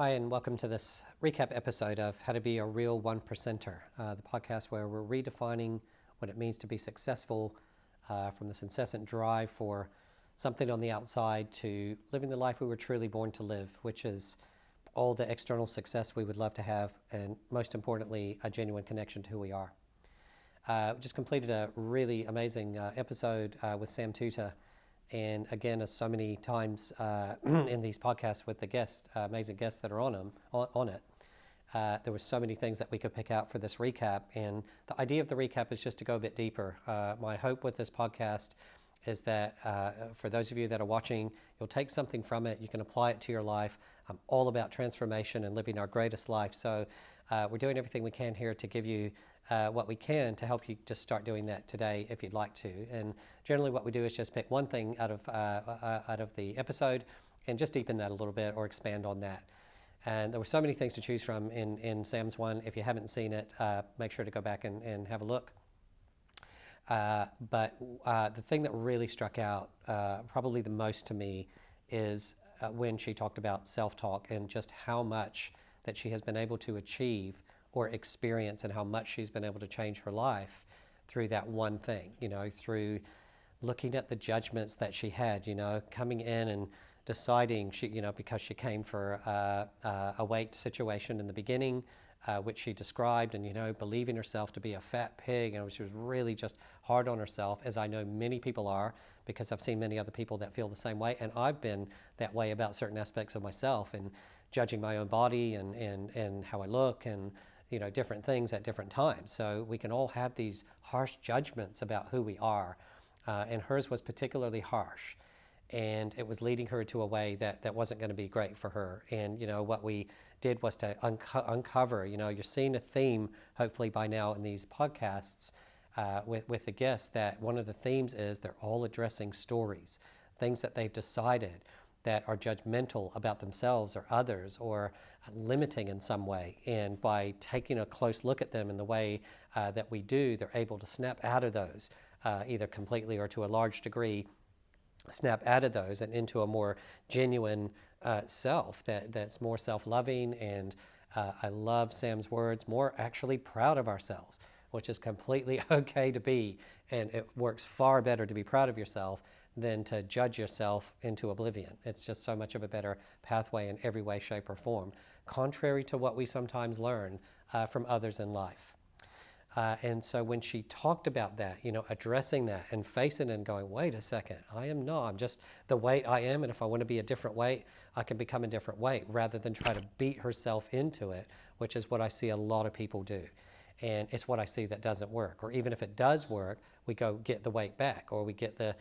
Hi, and welcome to this recap episode of How to Be a Real One Percenter, the podcast where we're redefining what it means to be successful from this incessant drive for something on the outside to living the life we were truly born to live, which is all the external success we would love to have, and most importantly, a genuine connection to who we are. We just completed a really amazing episode with Sam Tuuta. And again, as so many times in these podcasts with the guests, amazing guests that are on it, there were so many things that we could pick out for this recap. And the idea of the recap is just to go a bit deeper. My hope with this podcast is that for those of you that are watching, you'll take something from it. You can apply it to your life. I'm all about transformation and living our greatest life. So we're doing everything we can here to give you what we can to help you just start doing that today if you'd like to. And generally what we do is just pick one thing out of the episode and just deepen that a little bit or expand on that. And there were so many things to choose from in Sam's one. If you haven't seen it, make sure to go back and have a look. But the thing that really struck out probably the most to me is when she talked about self-talk and just how much that she has been able to achieve or experience and how much she's been able to change her life through that one thing, through looking at the judgments that she had, coming in and deciding because she came for a weight situation in the beginning, which she described, and, believing herself to be a fat pig, and she was really just hard on herself, as I know many people are, because I've seen many other people that feel the same way, and I've been that way about certain aspects of myself and judging my own body and how I look and different things at different times. So we can all have these harsh judgments about who we are, and hers was particularly harsh, and it was leading her to a way that wasn't going to be great for her. And what we did was to uncover. You're seeing a theme hopefully by now in these podcasts with the guests, that one of the themes is they're all addressing stories, things that they've decided that are judgmental about themselves or others, or limiting in some way. And by taking a close look at them in the way that we do, they're able to snap out of those, either completely or to a large degree, snap out of those and into a more genuine self that's more self-loving. And I love Sam's words, more actually proud of ourselves, which is completely okay to be. And it works far better to be proud of yourself than to judge yourself into oblivion. It's just so much of a better pathway in every way, shape, or form, contrary to what we sometimes learn from others in life. And so when she talked about that, addressing that and facing it and going, wait a second, I'm just the weight I am, and if I want to be a different weight, I can become a different weight, rather than try to beat herself into it, which is what I see a lot of people do. And it's what I see that doesn't work. Or even if it does work, we go get the weight back, or we get the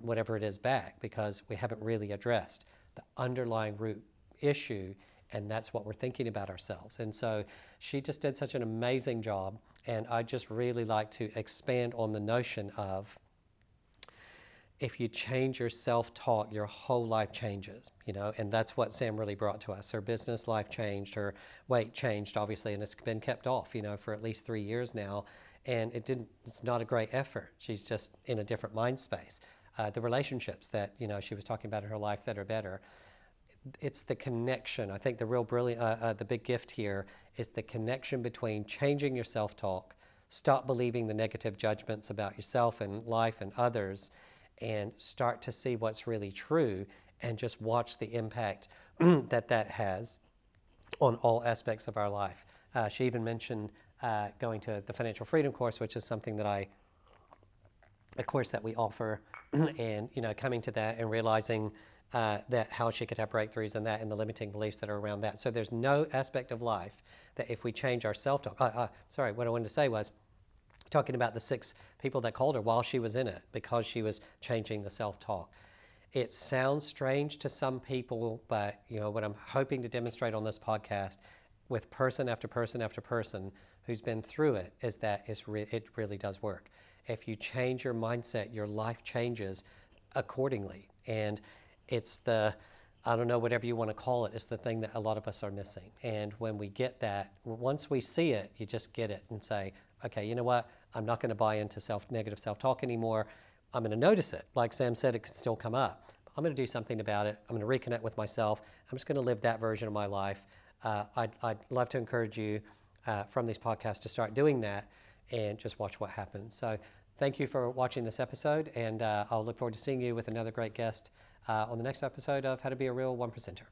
whatever it is back, because we haven't really addressed the underlying root issue, and that's what we're thinking about ourselves. And so she just did such an amazing job, and I just really like to expand on the notion of, if you change your self-talk, your whole life changes, and that's what Sam really brought to us. Her business life changed, her weight changed, obviously, and it's been kept off, for at least 3 years now, and it's not a great effort. She's just in a different mind space. The relationships that, she was talking about in her life that are better, it's the connection. I think the real brilliant, the big gift here is the connection between changing your self-talk, stop believing the negative judgments about yourself and life and others, and start to see what's really true, and just watch the impact that has on all aspects of our life. She even mentioned going to the Financial Freedom course, which is something that a course that we offer, and coming to that and realizing that how she could have breakthroughs in that and the limiting beliefs that are around that. So there's no aspect of life that if we change our self-talk, what I wanted to say was, talking about the 6 people that called her while she was in it, because she was changing the self-talk. It sounds strange to some people, but what I'm hoping to demonstrate on this podcast with person after person after person who's been through it is that it really does work. If you change your mindset, your life changes accordingly. And it's whatever you want to call it, it's the thing that a lot of us are missing. And when we get that, once we see it, you just get it and say, okay, you know what? I'm not going to buy into negative self-talk anymore. I'm going to notice it. Like Sam said, it can still come up. I'm going to do something about it. I'm going to reconnect with myself. I'm just going to live that version of my life. I'd love to encourage you from these podcasts to start doing that and just watch what happens. So thank you for watching this episode, and I'll look forward to seeing you with another great guest on the next episode of How to Be a Real 1%er.